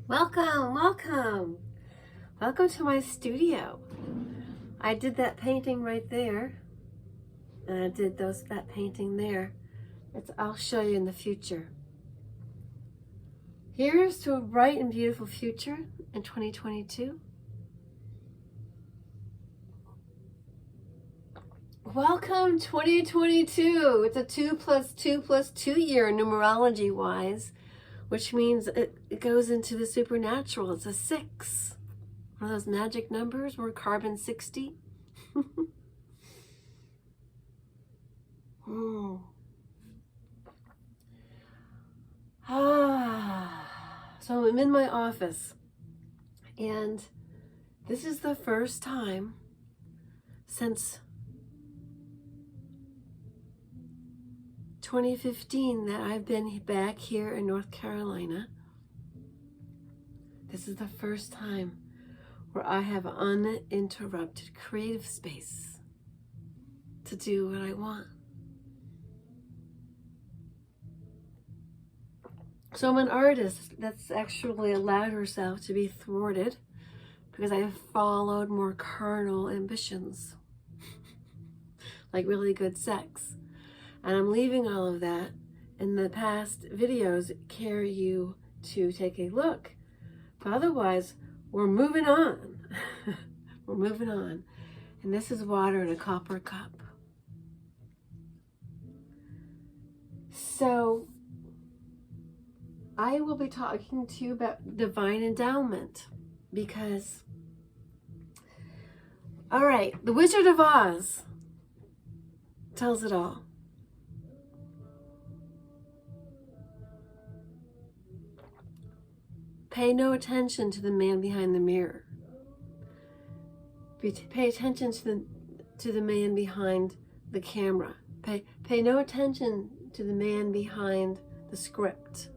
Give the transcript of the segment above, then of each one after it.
Welcome, welcome. Welcome to my studio. I did that painting right there. And I did that painting there. I'll show you in the future. Here's to a bright and beautiful future in 2022. Welcome 2022. It's a 2 + 2 + 2 year numerology wise, which means it goes into the supernatural. It's a 6. One of those magic numbers. We're carbon 60. So I'm in my office, and this is the first time since 2015 that I've been back here in North Carolina. This is the first time where I have uninterrupted creative space to do what I want. So I'm an artist that's actually allowed herself to be thwarted because I have followed more carnal ambitions, like really good sex. And I'm leaving all of that. In the past videos, carry you to take a look. But otherwise, we're moving on. We're moving on. And this is water in a copper cup. So, I will be talking to you about divine endowment because, all right, the Wizard of Oz tells it all. Pay no attention to the man behind the mirror. Pay attention to the man behind the camera. Pay no attention to the man behind the script.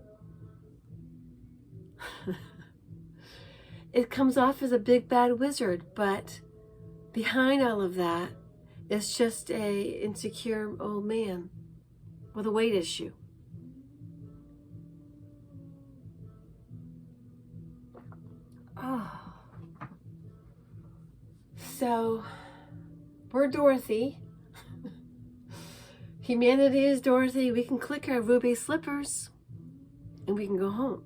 It comes off as a big bad wizard, but behind all of that is just a insecure old man with a weight issue. Oh. So, we're Dorothy. Humanity is Dorothy. We can click our ruby slippers and we can go home.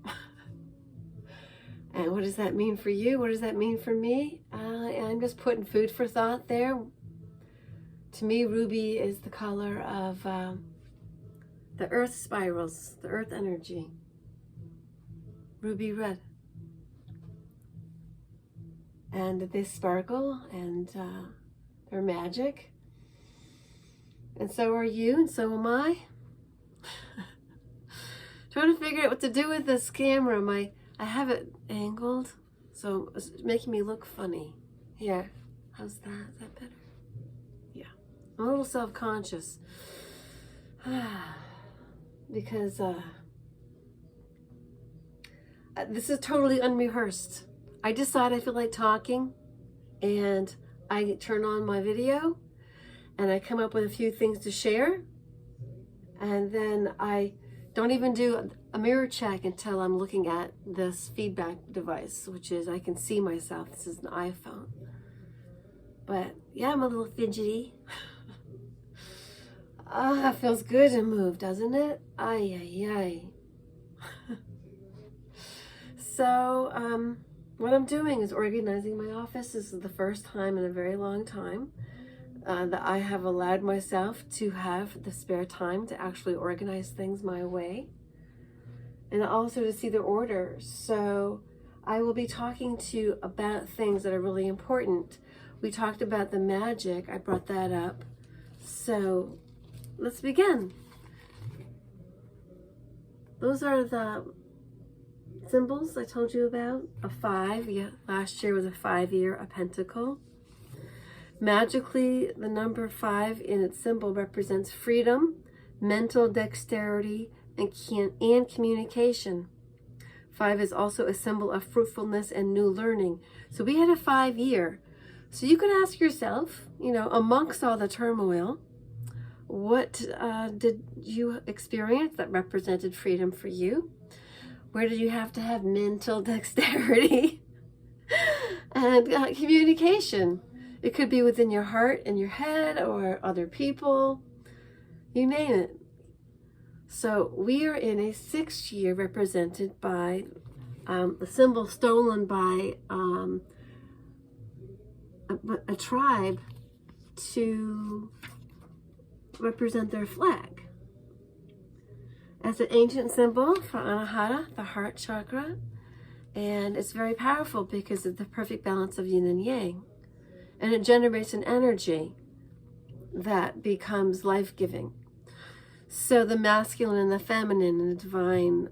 And what does that mean for you? What does that mean for me? I'm just putting food for thought there. To me, ruby is the color of the earth spirals, the earth energy. Ruby red. And they sparkle, and they're magic. And so are you, and so am I. Trying to figure out what to do with this camera. I have it angled, so it's making me look funny. Here, how's that? Is that better? Yeah. I'm a little self-conscious. Because this is totally unrehearsed. I decide I feel like talking, and I turn on my video, and I come up with a few things to share, and then I don't even do a mirror check until I'm looking at this feedback device, which is I can see myself. This is an iPhone. But yeah, I'm a little fidgety. It feels good to move, doesn't it? Ay, ay, ay. So, what I'm doing is organizing my office. This is the first time in a very long time that I have allowed myself to have the spare time to actually organize things my way, and also to see the order. So I will be talking to you about things that are really important. We talked about the magic. I brought that up. So let's begin. Those are the symbols I told you about. A 5, yeah, last year was a 5-year, a pentacle. Magically, the number 5 in its symbol represents freedom, mental dexterity, and communication. 5 is also a symbol of fruitfulness and new learning. So we had a 5-year. So you could ask yourself, amongst all the turmoil, what did you experience that represented freedom for you? Where did you have to have mental dexterity and communication? It could be within your heart and your head or other people, you name it. So we are in a 6th year represented by the symbol stolen by a tribe to represent their flag. As an ancient symbol for Anahata, the heart chakra, and it's very powerful because of the perfect balance of yin and yang. And it generates an energy that becomes life-giving. So the masculine and the feminine and the divine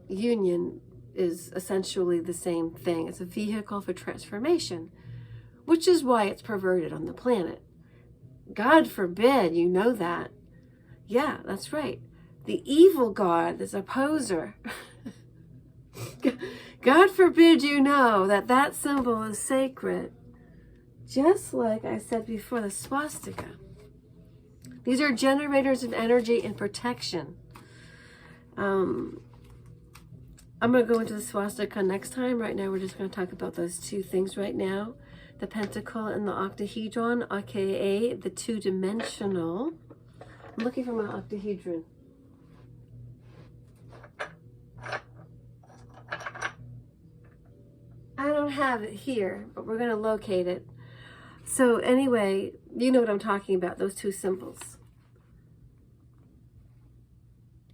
union is essentially the same thing. It's a vehicle for transformation, which is why it's perverted on the planet. God forbid you know that. Yeah, that's right. The evil God, this opposer, God forbid you know that that symbol is sacred. Just like I said before, the swastika. These are generators of energy and protection. I'm going to go into the swastika next time. Right now, we're just going to talk about those two things right now. The pentacle and the octahedron, aka the two-dimensional. I'm looking for my octahedron. I don't have it here, but we're going to locate it. So anyway, you know what I'm talking about, those two symbols.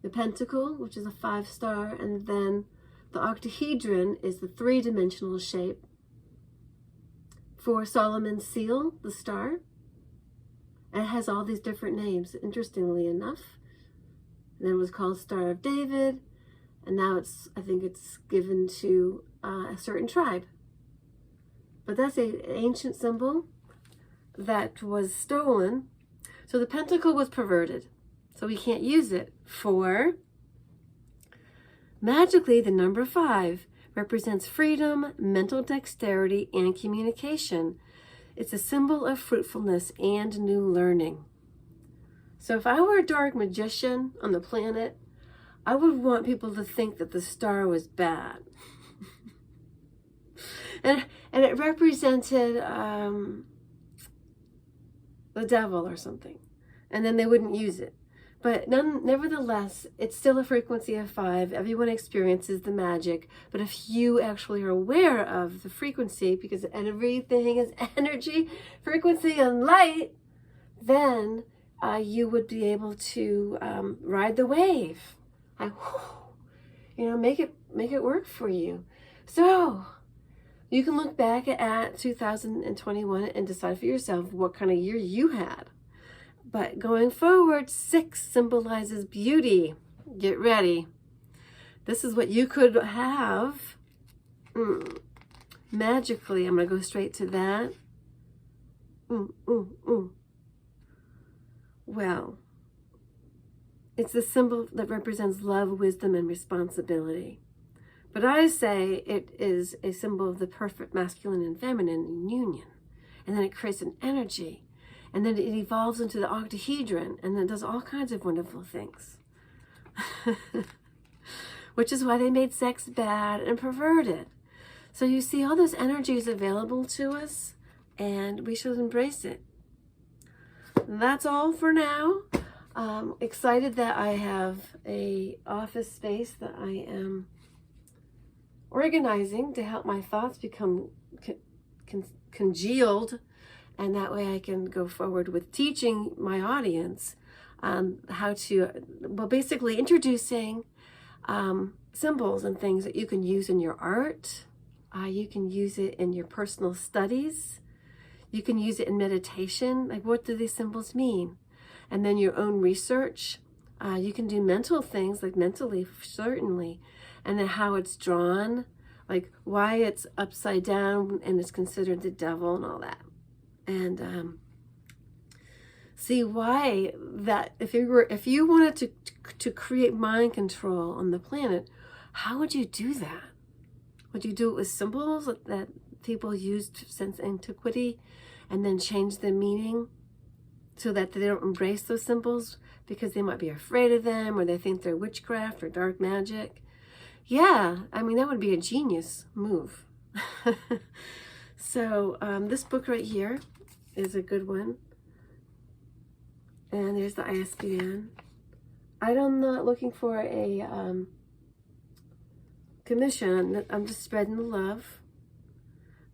The pentacle, which is a 5-star, and then the octahedron is the 3-dimensional shape. For Solomon's seal, the star, it has all these different names, interestingly enough. And then it was called Star of David, and now I think it's given to a certain tribe. But that's an ancient symbol that was stolen. So the pentacle was perverted. So we can't use it for, magically, the number 5 represents freedom, mental dexterity, and communication. It's a symbol of fruitfulness and new learning. So if I were a dark magician on the planet, I would want people to think that the star was bad. and it represented the devil or something. And then they wouldn't use it. But nevertheless, it's still a frequency of 5. Everyone experiences the magic. But if you actually are aware of the frequency, because everything is energy, frequency, and light, then you would be able to ride the wave. Make it work for you. So you can look back at 2021 and decide for yourself what kind of year you had. But going forward, 6 symbolizes beauty. Get ready. This is what you could have. Magically, I'm going to go straight to that. Well, it's the symbol that represents love, wisdom, and responsibility. But I say it is a symbol of the perfect masculine and feminine union. And then it creates an energy. And then it evolves into the octahedron, and then does all kinds of wonderful things. Which is why they made sex bad and perverted. So you see all those energies available to us, and we should embrace it. And that's all for now. Excited that I have a office space that I am organizing to help my thoughts become congealed. And that way I can go forward with teaching my audience how to, basically introducing symbols and things that you can use in your art. You can use it in your personal studies. You can use it in meditation. Like, what do these symbols mean? And then your own research. You can do mental things, like mentally, certainly. And then how it's drawn, like why it's upside down and it's considered the devil and all that. And see why that if you wanted to create mind control on the planet, how would you do that? Would you do it with symbols that people used since antiquity and then change the meaning so that they don't embrace those symbols because they might be afraid of them or they think they're witchcraft or dark magic? Yeah, I mean, that would be a genius move. So this book right here is a good one. And there's the ISBN. I'm not looking for a commission. I'm just spreading the love.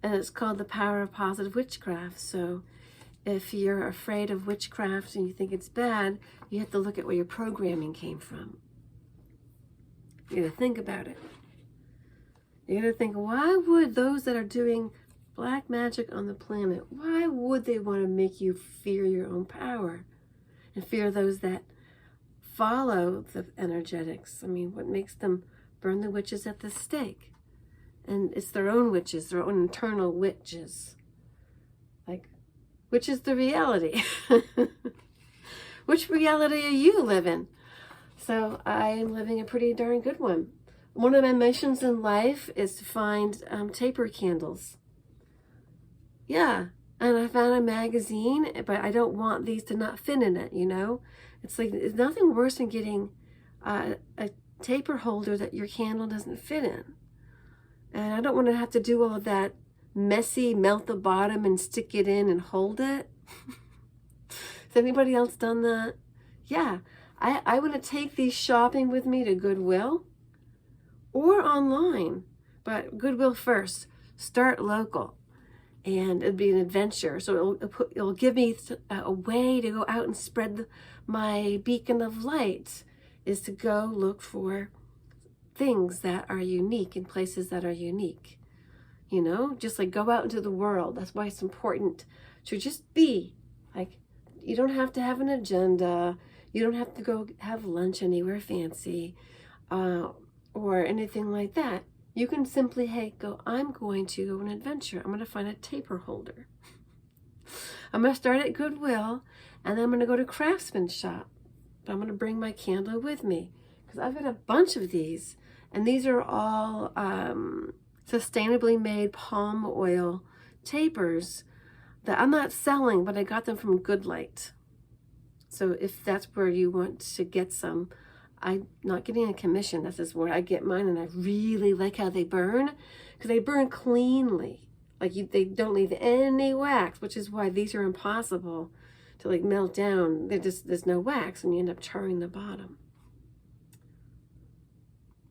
And it's called The Power of Positive Witchcraft. So if you're afraid of witchcraft and you think it's bad, you have to look at where your programming came from. You gotta think about it. You're gonna think, why would those that are doing black magic on the planet, why would they want to make you fear your own power and fear those that follow the energetics? I mean, what makes them burn the witches at the stake? And it's their own witches, their own internal witches. Like, which is the reality? Which reality are you living? So I am living a pretty darn good one. One of my missions in life is to find taper candles. Yeah, and I found a magazine, but I don't want these to not fit in it, you know? It's like, it's nothing worse than getting a taper holder that your candle doesn't fit in. And I don't want to have to do all of that messy, melt the bottom and stick it in and hold it. Has anybody else done that? Yeah, I want to take these shopping with me to Goodwill or online, but Goodwill first. Start local. And it'd be an adventure. So it'll give me a way to go out and spread my beacon of light, is to go look for things that are unique in places that are unique. You know, just like go out into the world. That's why it's important to just be. Like, you don't have to have an agenda. You don't have to go have lunch anywhere fancy or anything like that. You can simply, hey, I'm going to go on an adventure. I'm going to find a taper holder. I'm going to start at Goodwill, and then I'm going to go to Craftsman Shop. But I'm going to bring my candle with me, because I've got a bunch of these. And these are all sustainably made palm oil tapers that I'm not selling, but I got them from Goodlight. So if that's where you want to get some, I'm not getting a commission. This is where I get mine, and I really like how they burn, because they burn cleanly. Like they don't leave any wax, which is why these are impossible to like melt down. There's no wax, and you end up charring the bottom.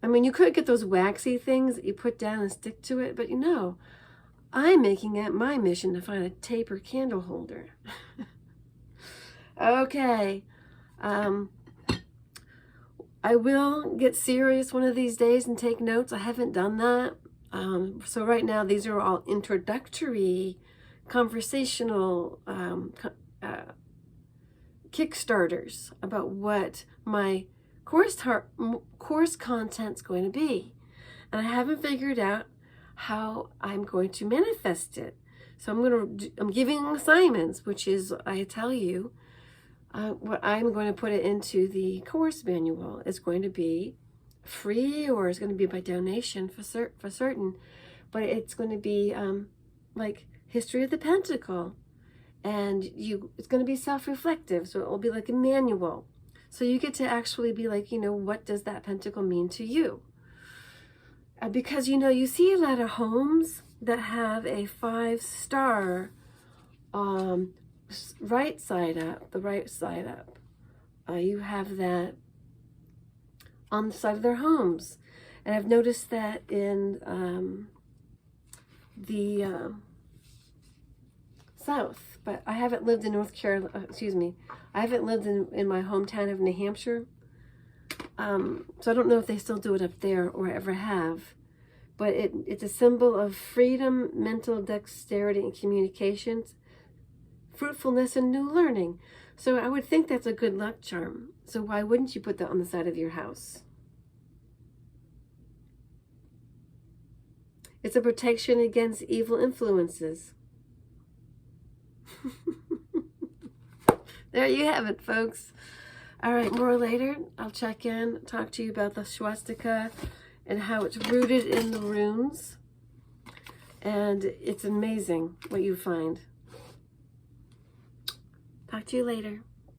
I mean, you could get those waxy things that you put down and stick to it, but you know, I'm making it my mission to find a taper candle holder. Okay. I will get serious one of these days and take notes. I haven't done that. So right now, these are all introductory, conversational Kickstarters about what my course content's going to be. And I haven't figured out how I'm going to manifest it. So I'm giving assignments, which is, I tell you, what I'm going to put it into the course manual is going to be free, or it's going to be by donation for certain, but it's going to be like History of the Pentacle, and it's going to be self-reflective, so it will be like a manual. So you get to actually be like, you know, what does that pentacle mean to you? Because, you know, you see a lot of homes that have a 5-star right side up, the right side up. You have that on the side of their homes. And I've noticed that in the South, but I haven't lived in North Carolina, I haven't lived in my hometown of New Hampshire. So I don't know if they still do it up there or ever have. But it's a symbol of freedom, mental dexterity, and communications, fruitfulness, and new learning. So I would think that's a good luck charm. So why wouldn't you put that on the side of your house? It's a protection against evil influences. There you have it, folks. All right, more later. I'll check in, talk to you about the swastika and how it's rooted in the runes. And it's amazing what you find. Talk to you later.